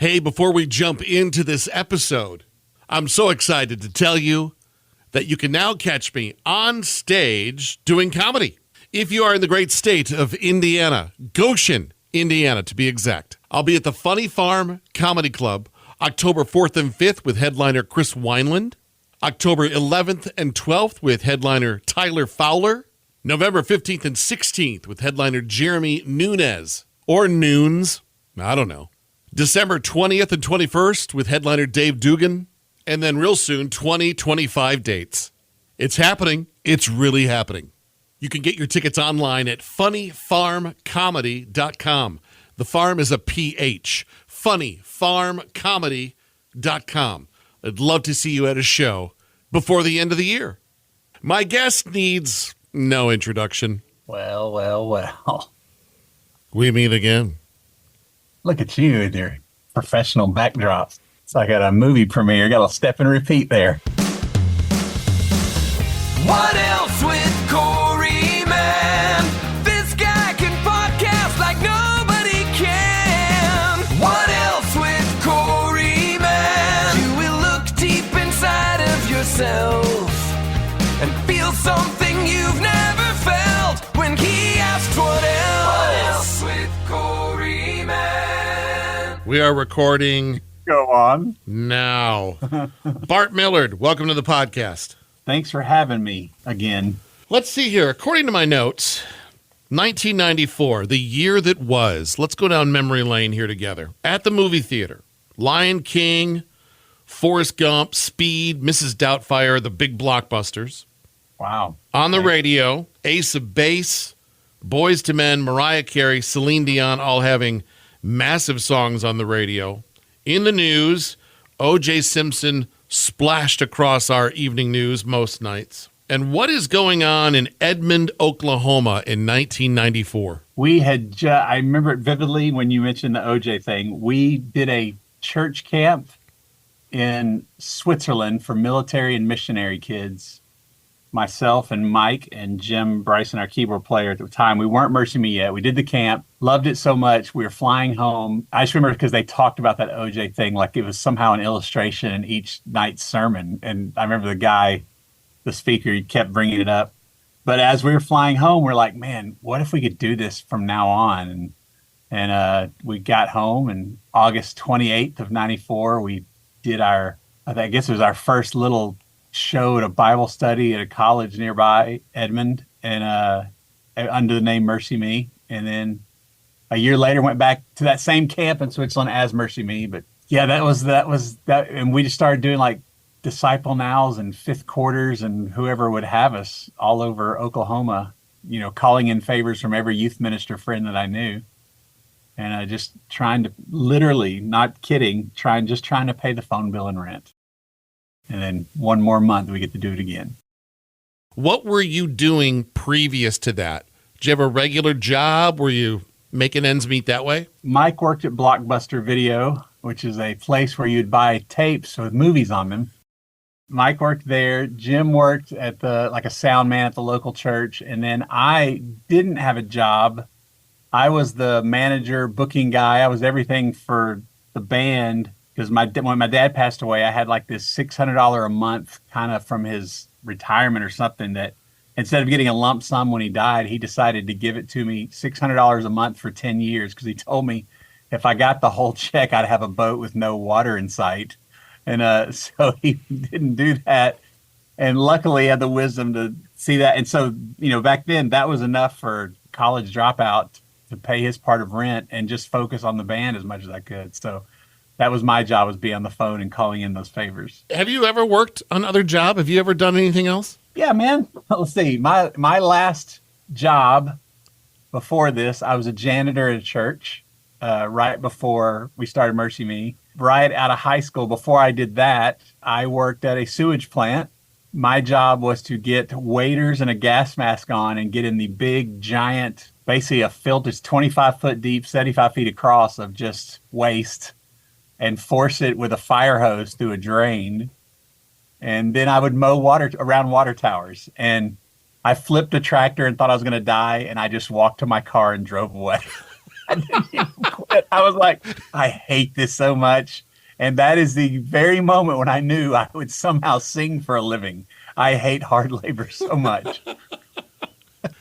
Hey, before we jump into this episode, I'm so excited to tell you that you can now catch me on stage doing comedy. If you are in the great state of Indiana, Goshen, Indiana to be exact, I'll be at the Funny Farm Comedy Club October 4th and 5th with headliner Chris Wineland, October 11th and 12th with headliner Tyler Fowler, November 15th and 16th with headliner Jeremy Nunez, or Noons, I don't know. December 20th and 21st with headliner Dave Dugan, and then real soon, 2025 dates. It's happening. It's really happening. You can get your tickets online at funnyfarmcomedy.com. The farm is a PH. funnyfarmcomedy.com. I'd love to see you at a show before the end of the year. My guest needs no introduction. Well. We meet again. Look at you and your professional backdrops. It's like at a movie premiere. Got a step and repeat there. What else with Corey, man? This guy can podcast like nobody can. What else with Corey, man? You will look deep inside of yourself and feel something you've never felt when he asks what else with Corey, man? We are recording. Go on. Now. Bart Millard, welcome to the podcast. Thanks for having me again. Let's see here. According to my notes, 1994, the year that was. Let's go down memory lane here together. At the movie theater, Lion King, Forrest Gump, Speed, Mrs. Doubtfire, the big blockbusters. Wow. On the radio, Ace of Base, Boyz II Men, Mariah Carey, Celine Dion, all having massive songs on the radio. In the news, O.J. Simpson splashed across our evening news most nights. And what is going on in Edmond, Oklahoma in 1994? We had, I remember it vividly when you mentioned the OJ thing. We did a church camp in Switzerland for military and missionary kids. Myself and Mike and Jim Bryson, our keyboard player at the time, we weren't MercyMe yet. We did the camp, loved it so much. We were flying home. I just remember because they talked about that OJ thing like it was somehow an illustration in each night's sermon. And I remember the guy, the speaker, he kept bringing it up. But as we were flying home, we're like, man, what if we could do this from now on? And we got home, and August 28th of 94, we did I guess it was our first little show at a Bible study at a college nearby Edmond, and under the name MercyMe. And then a year later went back to that same camp in Switzerland as MercyMe. But yeah, that was that. And we just started doing like Disciple Nows and Fifth Quarters and whoever would have us all over Oklahoma, calling in favors from every youth minister friend that I knew. And just trying to, literally, not kidding, trying to pay the phone bill and rent. And then one more month, we get to do it again. What were you doing previous to that? Did you have a regular job? Were you making ends meet that way? Mike worked at Blockbuster Video, which is a place where you'd buy tapes with movies on them. Mike worked there. Jim worked at like a sound man at the local church. And then I didn't have a job. I was the manager, booking guy. I was everything for the band. Because when my dad passed away, I had like this $600 a month kind of from his retirement or something that instead of getting a lump sum when he died, he decided to give it to me $600 a month for 10 years because he told me if I got the whole check, I'd have a boat with no water in sight. And so he didn't do that. And luckily, he had the wisdom to see that. And so, back then, that was enough for college dropout to pay his part of rent and just focus on the band as much as I could. So that was my job, was be on the phone and calling in those favors. Have you ever worked another job? Have you ever done anything else? Yeah, man. Let's see. My last job before this, I was a janitor at a church right before we started MercyMe. Right out of high school, before I did that, I worked at a sewage plant. My job was to get waiters and a gas mask on and get in the big, giant, basically a filter, it's 25 foot deep, 75 feet across of just waste, and force it with a fire hose through a drain. And then I would mow water around water towers. And I flipped a tractor and thought I was going to die. And I just walked to my car and drove away. I didn't even quit. I was like, I hate this so much. And that is the very moment when I knew I would somehow sing for a living. I hate hard labor so much.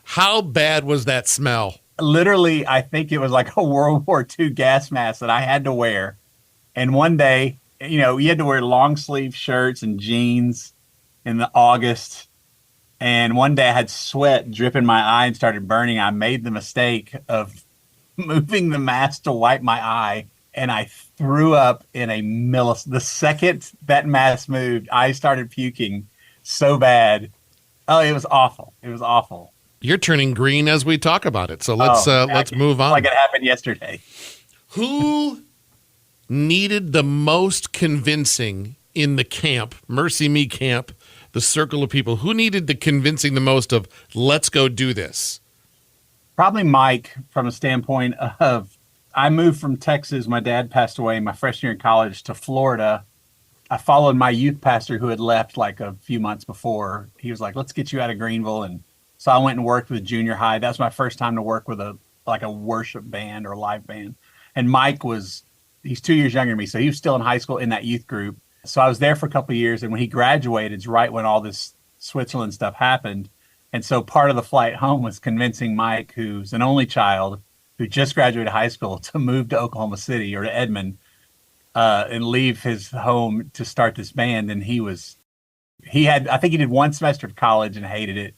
How bad was that smell? Literally, I think it was like a World War II gas mask that I had to wear. And one day, you had to wear long sleeve shirts and jeans in the August. And one day I had sweat drip in my eye and started burning. I made the mistake of moving the mask to wipe my eye, and I threw up in a millisecond. The second that mask moved, I started puking so bad. Oh, it was awful. It was awful. You're turning green as we talk about it. So let's move on. Like it happened yesterday. Who needed the most convincing in the camp, MercyMe camp, the circle of people? Who needed the convincing the most of, let's go do this? Probably Mike, from a standpoint of, I moved from Texas. My dad passed away my freshman year in college to Florida. I followed my youth pastor who had left like a few months before. He was like, let's get you out of Greenville. And so I went and worked with junior high. That was my first time to work with a worship band or a live band. And Mike he's 2 years younger than me. So he was still in high school in that youth group. So I was there for a couple of years. And when he graduated, it's right when all this Switzerland stuff happened. And so part of the flight home was convincing Mike, who's an only child, who just graduated high school, to move to Oklahoma City or to Edmond and leave his home to start this band. And I think he did one semester of college and hated it.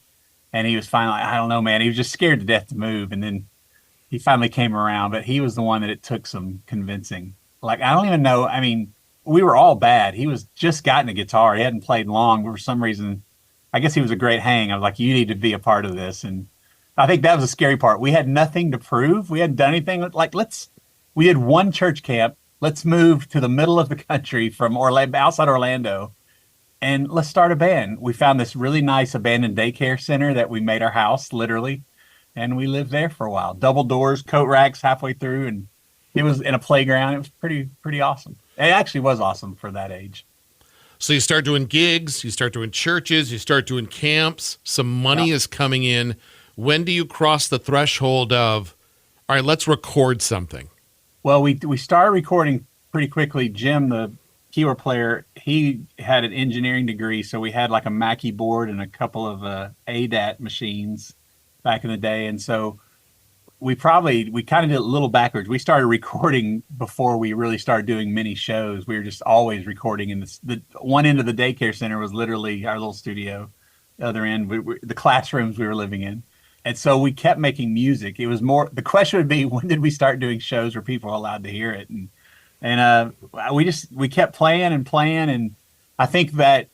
And he was finally, I don't know, man, he was just scared to death to move. And then he finally came around, but he was the one that it took some convincing. Like, I don't even know. I mean, we were all bad. He was just gotten a guitar. He hadn't played long, but for some reason, I guess he was a great hang. I was like, you need to be a part of this. And I think that was the scary part. We had nothing to prove. We hadn't done anything. Like, we did one church camp. Let's move to the middle of the country from outside Orlando, and let's start a band. We found this really nice abandoned daycare center that we made our house, literally, and we lived there for a while. Double doors, coat racks halfway through, and it was in a playground. It was pretty awesome. It actually was awesome for that age. So you start doing gigs, you start doing churches, you start doing camps, some money is coming in. When do you cross the threshold of, all right, let's record something? Well, we started recording pretty quickly. Jim, the keyboard player, he had an engineering degree, so we had like a Mackie board and a couple of ADAT machines back in the day. And so we kind of did it a little backwards. We started recording before we really started doing many shows. We were just always recording. And the one end of the daycare center was literally our little studio. The other end, the classrooms we were living in. And so we kept making music. It was more, the question would be, when did we start doing shows where people were allowed to hear it? And we kept playing. And I think that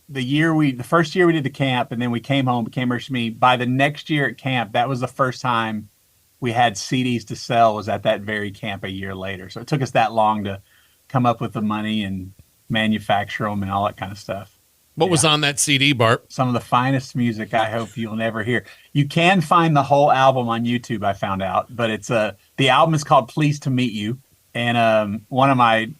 the first year we did the camp, and then we came home, became MercyMe. By the next year at camp, that was the first time we had CDs to sell, was at that very camp a year later. So it took us that long to come up with the money and manufacture them and all that kind of stuff. What was on that CD, Bart? Some of the finest music I hope you'll never hear. You can find the whole album on YouTube, I found out, but it's the album is called Pleased to Meet You. And one of my,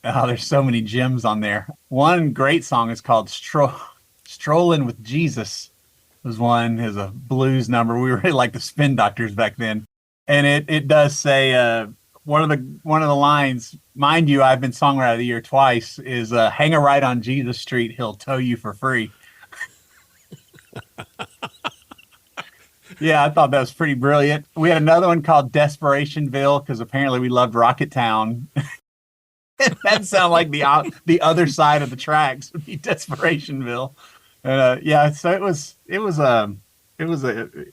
there's so many gems on there. One great song is called Strolling with Jesus. Was one, is a blues number. We were really like the Spin Doctors back then. And it does say, one of the lines, mind you, I've been Songwriter of the Year twice, is hang a right on Jesus Street, he'll tow you for free. Yeah, I thought that was pretty brilliant. We had another one called Desperationville, because apparently we loved Rocketown. That sounded like the other side of the tracks would be Desperationville. Yeah, so it was a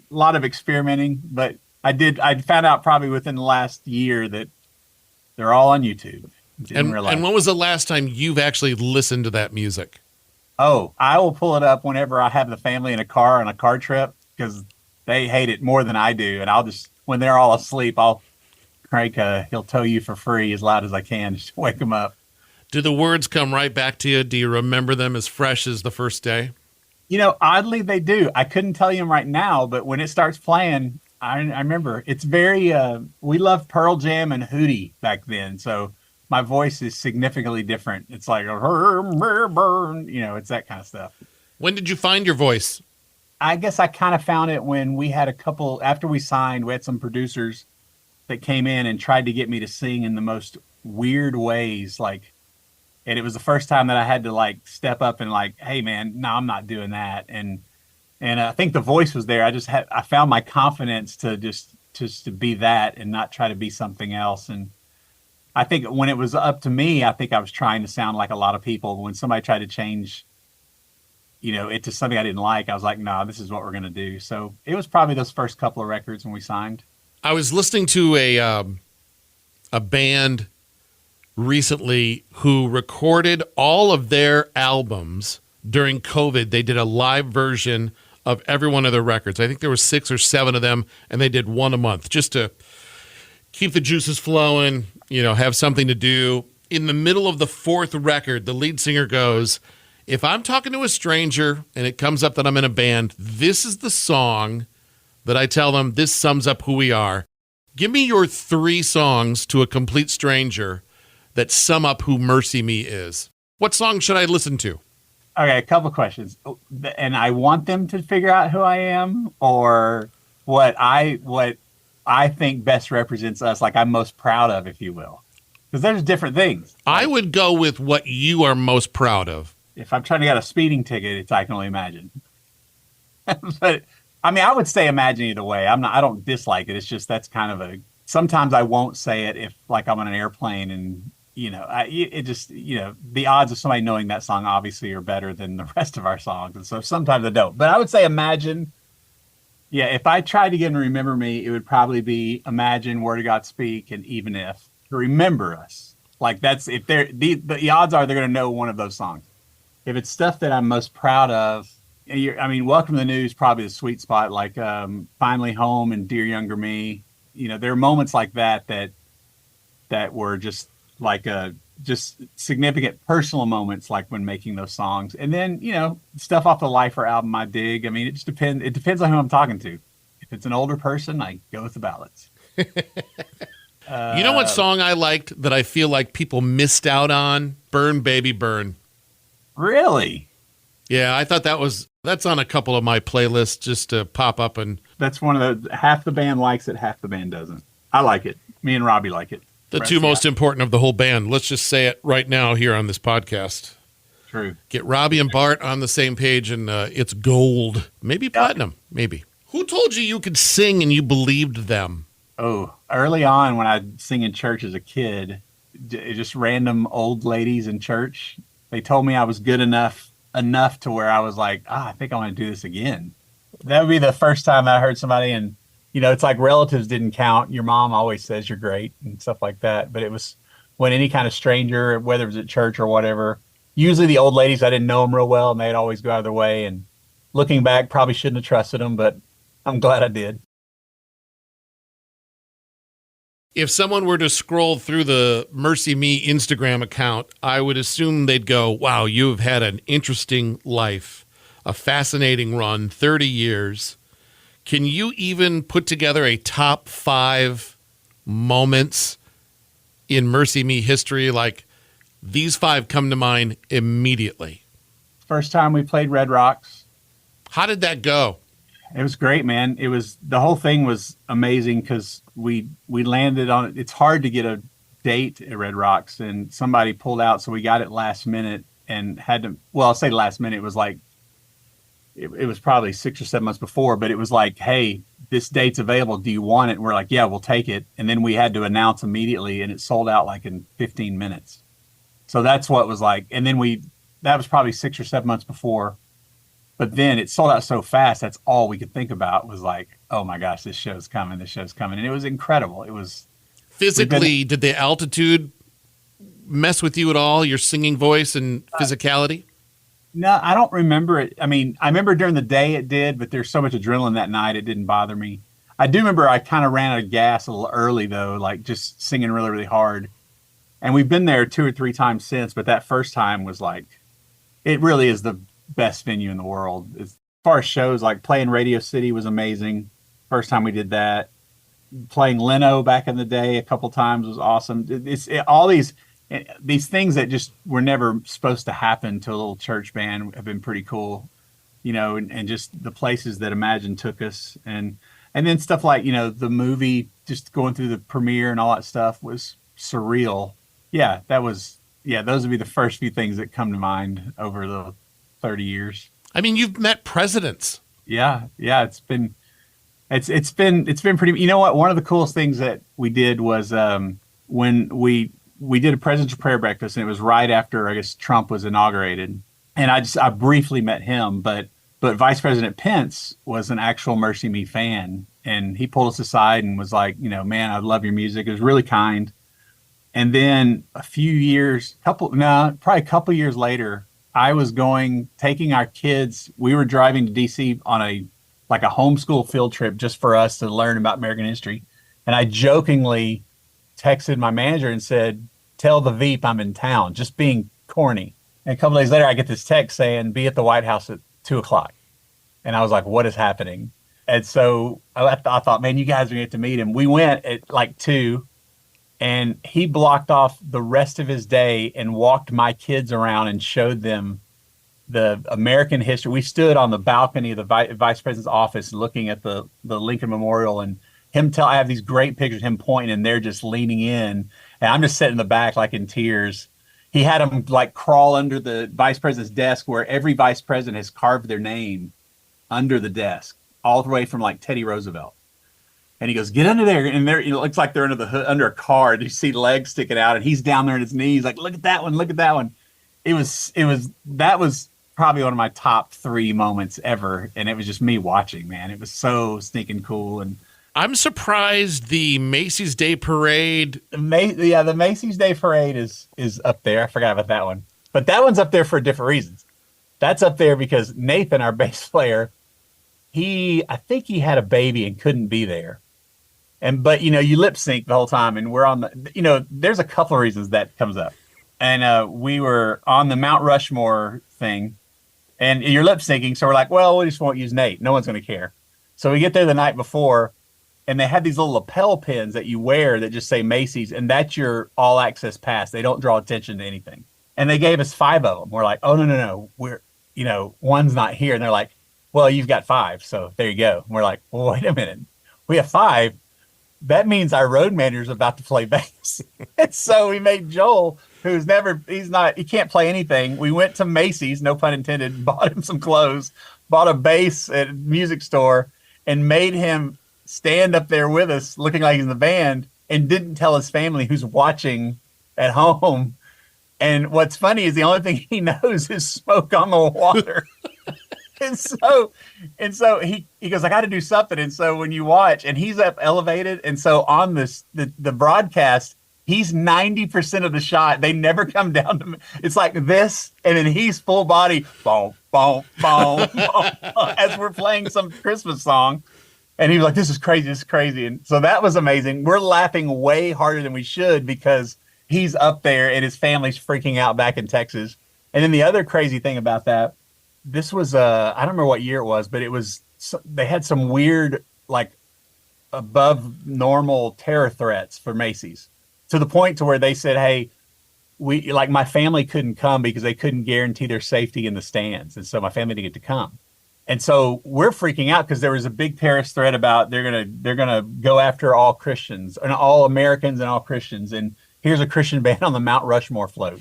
lot of experimenting, but I found out probably within the last year that they're all on YouTube. And when was the last time you've actually listened to that music? Oh, I will pull it up whenever I have the family in a car on a car trip, because they hate it more than I do. And I'll just, when they're all asleep, I'll crank He'll Tow You for Free as loud as I can, just to wake them up. Do the words come right back to you? Do you remember them as fresh as the first day? Oddly, they do. I couldn't tell you them right now, but when it starts playing, I remember. It's very, we loved Pearl Jam and Hootie back then, so my voice is significantly different. It's like, it's that kind of stuff. When did you find your voice? I guess I kind of found it when we had after we signed, we had some producers that came in and tried to get me to sing in the most weird ways. Like, and it was the first time that I had to like step up and like, hey man, no, I'm not doing that. And I think the voice was there. I found my confidence to just to be that and not try to be something else. And I think when it was up to me, I think I was trying to sound like a lot of people. When somebody tried to change, it to something I didn't like, I was like, no, this is what we're going to do. So it was probably those first couple of records when we signed. I was listening to a band recently who recorded all of their albums during COVID. They did a live version of every one of their records. I think there were 6 or 7 of them, and they did one a month just to keep the juices flowing, have something to do. In the middle of the 4th record, the lead singer goes, if I'm talking to a stranger and it comes up that I'm in a band, this is the song that I tell them, this sums up who we are. Give me your 3 songs to a complete stranger that sum up who MercyMe is. What song should I listen to? Okay, a couple questions. And I want them to figure out who I am, or what I think best represents us, like I'm most proud of, if you will. Because there's different things. I would go with what you are most proud of. If I'm trying to get a speeding ticket, it's I Can Only Imagine. But I mean, I would say Imagine either way. I don't dislike it. It's just that's kind of sometimes I won't say it if like I'm on an airplane and the odds of somebody knowing that song obviously are better than the rest of our songs. And so sometimes I don't. But I would say Imagine. Yeah, if I tried to get them to remember me, it would probably be Imagine, Word of God Speak, and Even If. To remember us. Like that's if they're the odds are they're gonna know one of those songs. If it's stuff that I'm most proud of, Welcome to the News, probably the sweet spot, like Finally Home and Dear Younger Me. There are moments like that were just like just significant personal moments, like when making those songs. And then, stuff off the Lifer album I dig. I mean, it just depends. It depends on who I'm talking to. If it's an older person, I go with the ballads. You know what song I liked that I feel like people missed out on? Burn, Baby, Burn. Really? Yeah, I thought that's on a couple of my playlists just to pop up. And that's one of the, half the band likes it, half the band doesn't. I like it. Me and Robbie like it. The two most important of the whole band. Let's just say it right now here on this podcast. True. Get Robbie and Bart on the same page and it's gold. Maybe platinum. Maybe. Who told you could sing and you believed them? Oh, early on when I'd sing in church as a kid, just random old ladies in church, they told me I was good enough to where I was like, I think I want to do this again. That would be the first time I heard somebody, and it's like relatives didn't count. Your mom always says you're great and stuff like that. But it was when any kind of stranger, whether it was at church or whatever, usually the old ladies, I didn't know them real well, and they'd always go out of their way. And looking back, probably shouldn't have trusted them, but I'm glad I did. If someone were to scroll through the MercyMe Instagram account, I would assume they'd go, wow, you've had an interesting life, a fascinating run, 30 years. Can you even put together a top 5 moments in MercyMe history? Like, these 5 come to mind immediately. First time we played Red Rocks. How did that go? It was great, man. The whole thing was amazing because we landed on it. It's hard to get a date at Red Rocks, and somebody pulled out, so we got it last minute and had to. Well, I'll say last minute. It was like it was probably 6 or 7 months before, but it was like, hey, this date's available. Do you want it? And we're like, yeah, we'll take it. And then we had to announce immediately, and it sold out like in 15 minutes. So that's what was like. And then that was probably 6 or 7 months before. But then it sold out so fast, that's all we could think about was like, oh my gosh, this show's coming. And it was incredible. It was. Physically, did the altitude mess with you at all, your singing voice and physicality? No, I don't remember it. I mean, I remember during the day it did, but there's so much adrenaline that night, it didn't bother me. I do remember I kind of ran out of gas a little early, though, like just singing really, really hard. And we've been there 2 or 3 times since, but that first time was like, it really is the best venue in the world. As far as shows, like playing Radio City was amazing. First time we did that. Playing Leno back in the day a couple times was awesome. All these things that just were never supposed to happen to a little church band have been pretty cool, and just the places that Imagine took us. And And then stuff like, the movie, just going through the premiere and all that stuff was surreal. Yeah, those would be the first few things that come to mind over the 30 years. I mean, you've met presidents. Yeah. It's been pretty, you know what? One of the coolest things that we did was, when we did a presidential prayer breakfast, and it was right after, I guess, Trump was inaugurated. And I briefly met him, but Vice President Pence was an actual MercyMe fan, and he pulled us aside and was like, man, I love your music. It was really kind. And then probably a couple years later, I was taking our kids. We were driving to DC on a homeschool field trip just for us to learn about American history. And I jokingly texted my manager and said, "Tell the Veep I'm in town," just being corny. And a couple days later, I get this text saying, "Be at the White House at 2:00. And I was like, what is happening? And so I thought, man, you guys are going to get to meet him. We went at like 2, and he blocked off the rest of his day and walked my kids around and showed them the American history. We stood on the balcony of the vice president's office looking at the Lincoln Memorial, and I have these great pictures of him pointing, and they're just leaning in. And I'm just sitting in the back, like in tears. He had them like crawl under the vice president's desk, where every vice president has carved their name under the desk, all the way from like Teddy Roosevelt. And he goes, "Get under there." And there, it looks like they're under the hood, under a car. You see legs sticking out, and he's down there on his knees, like, "Look at that one, look at that one." That was probably one of my top 3 moments ever. And it was just me watching, man. It was so stinking cool. And I'm surprised the Macy's Day Parade. the Macy's Day Parade is up there. I forgot about that one. But that one's up there for different reasons. That's up there because Nathan, our bass player, I think he had a baby and couldn't be there. But you lip sync the whole time, and we're on there's a couple of reasons that comes up. And we were on the Mount Rushmore thing, and you're lip syncing. So we're like, well, we just won't use Nate. No one's going to care. So we get there the night before, and they had these little lapel pins that you wear that just say Macy's, and that's your all access pass. They don't draw attention to anything. And they gave us 5 of them. We're like, oh, no. We're, one's not here. And they're like, well, you've got 5. So there you go. And we're like, well, wait a minute. We have 5. That means our road manager's about to play bass. And so we made Joel, he can't play anything. We went to Macy's, no pun intended, bought him some clothes, bought a bass at a music store, and made him stand up there with us looking like he's in the band, and didn't tell his family who's watching at home. And what's funny is the only thing he knows is Smoke on the Water. and so he goes, I got to do something. And so when you watch, and he's up elevated, and so on the broadcast, he's 90% of the shot. They never come down to me. It's like this, and then he's full body, boom, boom, boom, boom, as we're playing some Christmas song. And he was like, this is crazy. And so that was amazing. We're laughing way harder than we should because he's up there and his family's freaking out back in Texas. And then the other crazy thing about that, this was, I don't remember what year it was, but they had some weird, like above normal terror threats for Macy's, to the point to where they said, hey, my family couldn't come because they couldn't guarantee their safety in the stands. And so my family didn't get to come. And so we're freaking out because there was a big terrorist threat about they're gonna go after all Christians and all Americans and all Christians. And here's a Christian band on the Mount Rushmore float.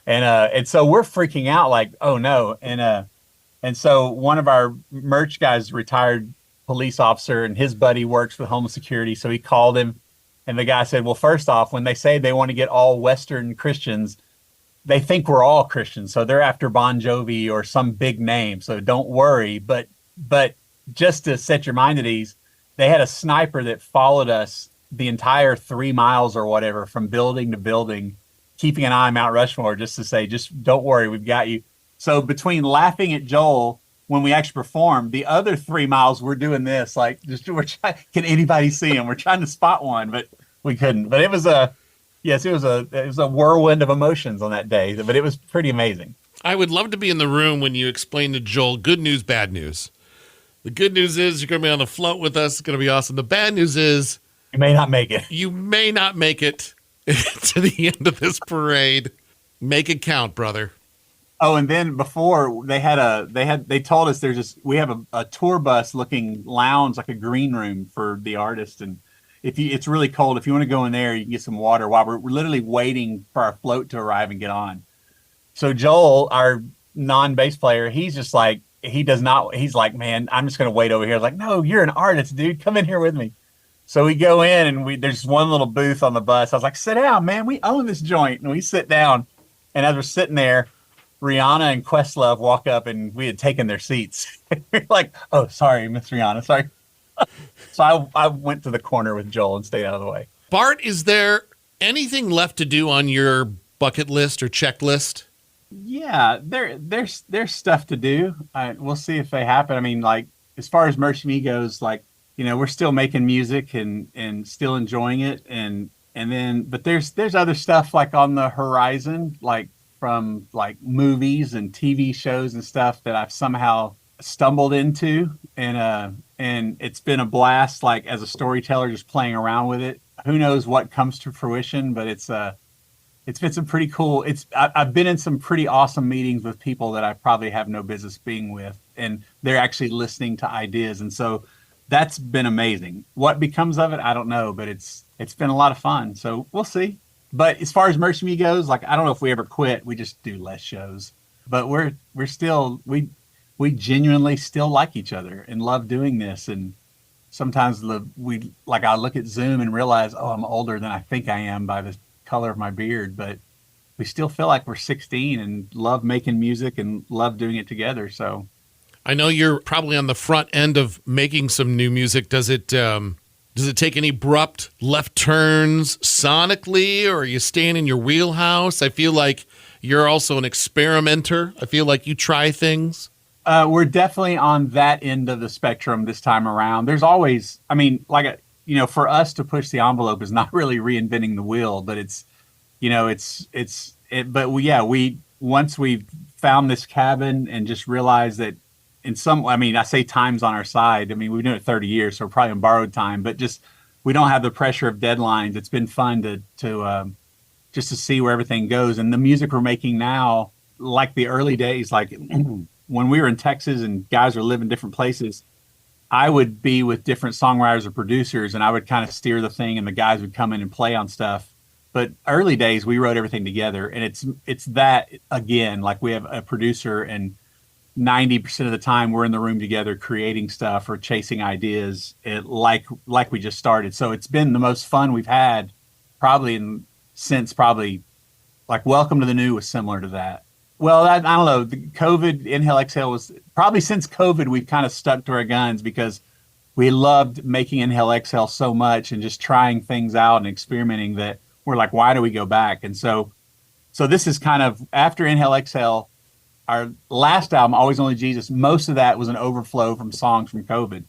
And so we're freaking out like, oh no. And so one of our merch guys, retired police officer, and his buddy works with Homeland Security. So he called him, and the guy said, well, first off, when they say they want to get all Western Christians, they think we're all Christians. So they're after Bon Jovi or some big name. So don't worry. But just to set your mind at ease, they had a sniper that followed us the entire 3 miles or whatever from building to building, keeping an eye on Mount Rushmore, just to say, just don't worry, we've got you. So between laughing at Joel when we actually performed, the other 3 miles we're doing this, like can anybody see him? We're trying to spot one, but we couldn't. But it was a whirlwind of emotions on that day, but it was pretty amazing. I would love to be in the room when you explain to Joel good news, bad news. The good news is you're going to be on the float with us. It's going to be awesome. The bad news is you may not make it. You may not make it to the end of this parade. Make it count, brother. Oh, and then before they told us we have a tour bus looking lounge, like a green room for the artist. And it's really cold. If you want to go in there, you can get some water while we're literally waiting for our float to arrive and get on. So Joel, our non-bass player, he's just like, he's like, man, I'm just going to wait over here. I was like, no, you're an artist, dude. Come in here with me. So we go in and there's one little booth on the bus. I was like, sit down, man. We own this joint. And we sit down. And as we're sitting there, Rihanna and Questlove walk up and we had taken their seats. We're like, oh, sorry, Miss Rihanna. Sorry. So I went to the corner with Joel and stayed out of the way. Bart, is there anything left to do on your bucket list or checklist? Yeah, there's stuff to do. We'll see if they happen. I mean, like, as far as MercyMe goes, like, you know, we're still making music and still enjoying it. But there's other stuff like on the horizon, like from like movies and TV shows and stuff that I've somehow stumbled into. And it's been a blast, like as a storyteller, just playing around with it. Who knows what comes to fruition, but it's been some pretty cool. I've been in some pretty awesome meetings with people that I probably have no business being with, and they're actually listening to ideas. And so that's been amazing. What becomes of it, I don't know, but it's been a lot of fun. So we'll see. But as far as MercyMe goes, like, I don't know if we ever quit. We just do less shows, but we're still, we genuinely still like each other and love doing this. And sometimes I look at Zoom and realize, oh, I'm older than I think I am by the color of my beard, but we still feel like we're 16 and love making music and love doing it together. So I know you're probably on the front end of making some new music. Does it take any abrupt left turns sonically, or are you staying in your wheelhouse? I feel like you're also an experimenter. I feel like you try things. We're definitely on that end of the spectrum this time around. There's always, I mean, like, you know, for us to push the envelope is not really reinventing the wheel, but once we found this cabin and just realized that I say time's on our side. I mean, we've been doing it 30 years, so we're probably on borrowed time, but just, we don't have the pressure of deadlines. It's been fun to just to see where everything goes. And the music we're making now, like the early days, like when we were in Texas and guys were living different places, I would be with different songwriters or producers, and I would kind of steer the thing, and the guys would come in and play on stuff. But early days, we wrote everything together, and it's that again, like we have a producer, and 90% of the time we're in the room together creating stuff or chasing ideas, like we just started. So it's been the most fun we've had since like Welcome to the New was similar to that. Well, I don't know. The COVID Inhale Exhale was probably, since COVID, we've kind of stuck to our guns because we loved making Inhale Exhale so much and just trying things out and experimenting that we're like, why do we go back? And so this is kind of after Inhale Exhale, our last album, Always Only Jesus, most of that was an overflow from songs from COVID.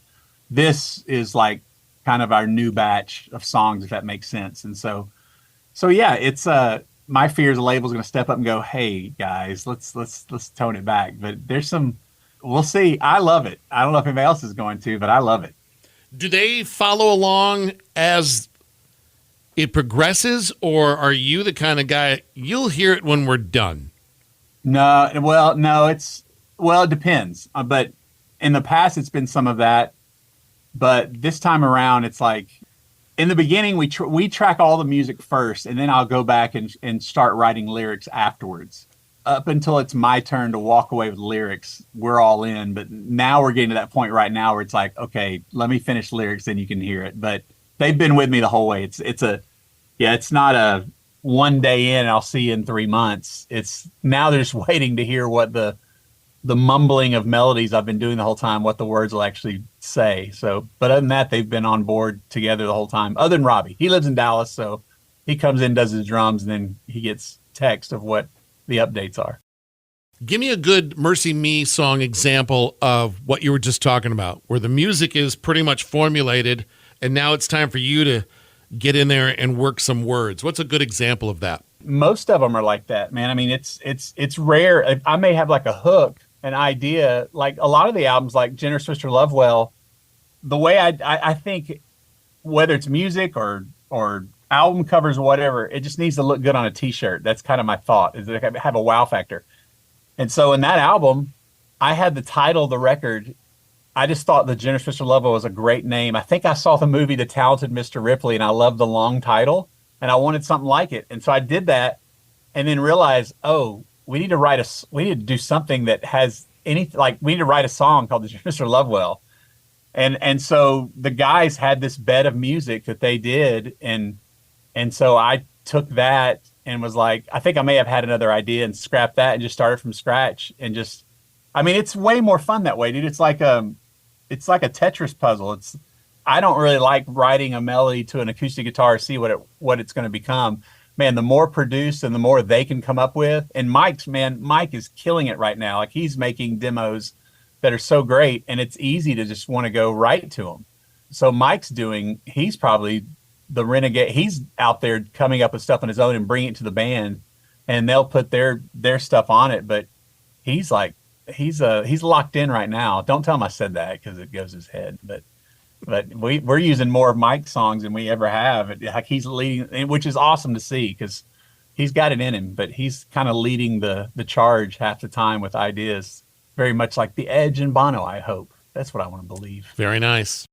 This is like kind of our new batch of songs, if that makes sense. And so yeah, it's my fear is the label's going to step up and go, hey guys, let's tone it back. But we'll see. I love it. I don't know if anybody else is going to, but I love it. Do they follow along as it progresses, or are you the kind of guy, you'll hear it when we're done? No, it depends. But in the past, it's been some of that. But this time around, it's like, in the beginning, we track all the music first, and then I'll go back and start writing lyrics afterwards. Up until it's my turn to walk away with lyrics, we're all in. But now we're getting to that point right now where it's like, okay, let me finish lyrics, then you can hear it. But they've been with me the whole way. It's not a one day in, I'll see you in 3 months. It's now they're just waiting to hear what the mumbling of melodies I've been doing the whole time, what the words will actually say. So, but other than that, they've been on board together the whole time. Other than Robbie, he lives in Dallas, so he comes in, does his drums, and then he gets text of what the updates are. Give me a good MercyMe song example of what you were just talking about, where the music is pretty much formulated, and now it's time for you to get in there and work some words. What's a good example of that? Most of them are like that, man. I mean, it's rare. I may have like a hook, an idea, like a lot of the albums, like Generous Mr. Lovewell, the way I think, whether it's music or album covers or whatever, it just needs to look good on a t-shirt. That's kind of my thought, is that I have a wow factor. And so in that album, I had the title of the record. I just thought The Generous Mr. Lovewell was a great name. I think I saw the movie The Talented Mr. Ripley, and I loved the long title, and I wanted something like it. And so I did that, and then realized, we need to do something that has anything, like we need to write a song called The Generous Mr. Lovewell. And so the guys had this bed of music that they did, and so I took that and was like, I think I may have had another idea and scrapped that and just started from scratch and just, I mean, it's way more fun that way, dude. It's like a Tetris puzzle. I don't really like writing a melody to an acoustic guitar, see what it's going to become. Man, the more produced and the more they can come up with. And Mike is killing it right now. Like, he's making demos that are so great, and it's easy to just want to go right to them. So he's probably the renegade. He's out there coming up with stuff on his own and bringing it to the band, and they'll put their stuff on it. But he's locked in right now. Don't tell him I said that because it goes his head. But we're using more of Mike's songs than we ever have. Like, he's leading, which is awesome to see because he's got it in him. But he's kind of leading the charge half the time with ideas. Very much like The Edge and Bono, I hope. That's what I want to believe. Very nice.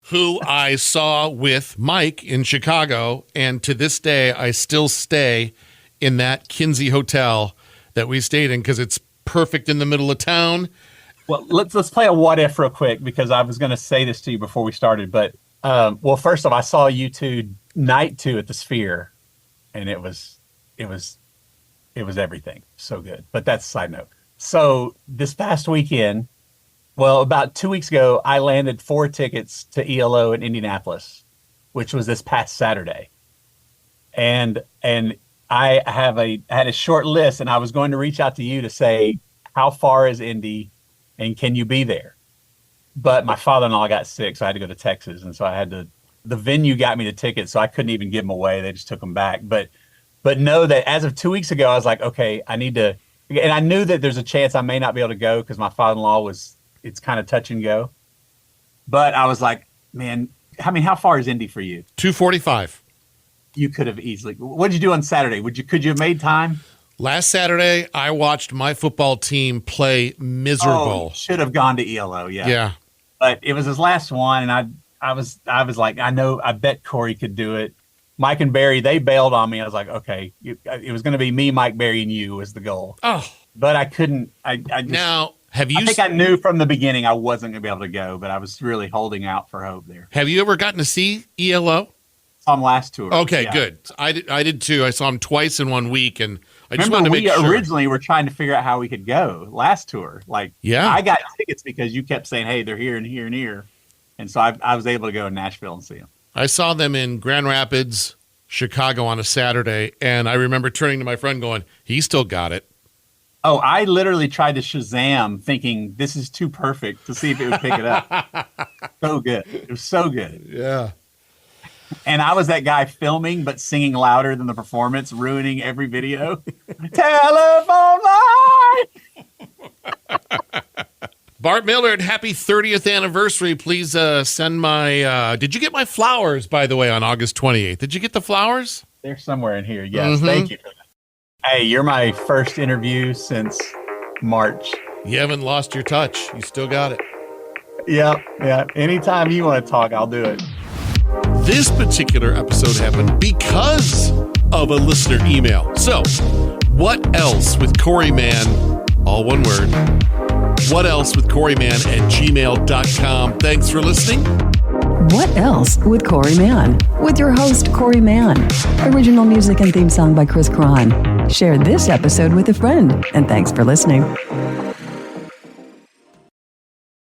Who I saw with Mike in Chicago, and to this day, I still stay in that Kinsey Hotel that we stayed in because it's perfect in the middle of town. Well, let's play a what if real quick, because I was going to say this to you before we started. But, first off, I saw you two night 2 at the Sphere, and it was everything. So good. But that's a side note. So this past weekend, about 2 weeks ago, I landed 4 tickets to ELO in Indianapolis, which was this past Saturday. And I had a short list, and I was going to reach out to you to say, how far is Indy and can you be there? But my father-in-law got sick, so I had to go to Texas. And so the venue got me the tickets, so I couldn't even give them away. They just took them back. But know that as of 2 weeks ago, I was like, okay, I need to. And I knew that there's a chance I may not be able to go because my father-in-law it's kind of touch and go. But I was like, man, how far is Indy for you? 245. You could have easily. What did you do on Saturday? Could you have made time? Last Saturday, I watched my football team play miserable. Should have gone to ELO, yeah. Yeah. But it was his last one, and I was like, I bet Corey could do it. Mike and Barry, they bailed on me. I was like, okay, it was going to be me, Mike, Barry, and you was the goal. Oh. But I couldn't. I think I knew from the beginning I wasn't going to be able to go, but I was really holding out for hope there. Have you ever gotten to see ELO? Saw him last tour. Okay, yeah. Good. I did too. I saw him twice in 1 week, and I just wanted to make sure. We originally were trying to figure out how we could go last tour. Like, I got tickets because you kept saying, hey, they're here and here and here. And so I was able to go to Nashville and see them. I saw them in Grand Rapids, Chicago on a Saturday, and I remember turning to my friend going, he still got it. Oh, I literally tried to Shazam thinking this is too perfect to see if it would pick it up. So good. It was so good. Yeah. And I was that guy filming but singing louder than the performance, ruining every video. Telephone line! Bart Millard, happy 30th anniversary. Please send my... did you get my flowers, by the way, on August 28th? Did you get the flowers? They're somewhere in here. Yes, Thank you for that. Hey, you're my first interview since March. You haven't lost your touch. You still got it. Yeah. Anytime you want to talk, I'll do it. This particular episode happened because of a listener email. So, what else with Corey Mann, all one word, whatelsewithcoreymann@gmail.com. Thanks for listening. What Else with Corey Mann, with your host, Corey Mann. Original music and theme song by Chris Cron. Share this episode with a friend, and thanks for listening.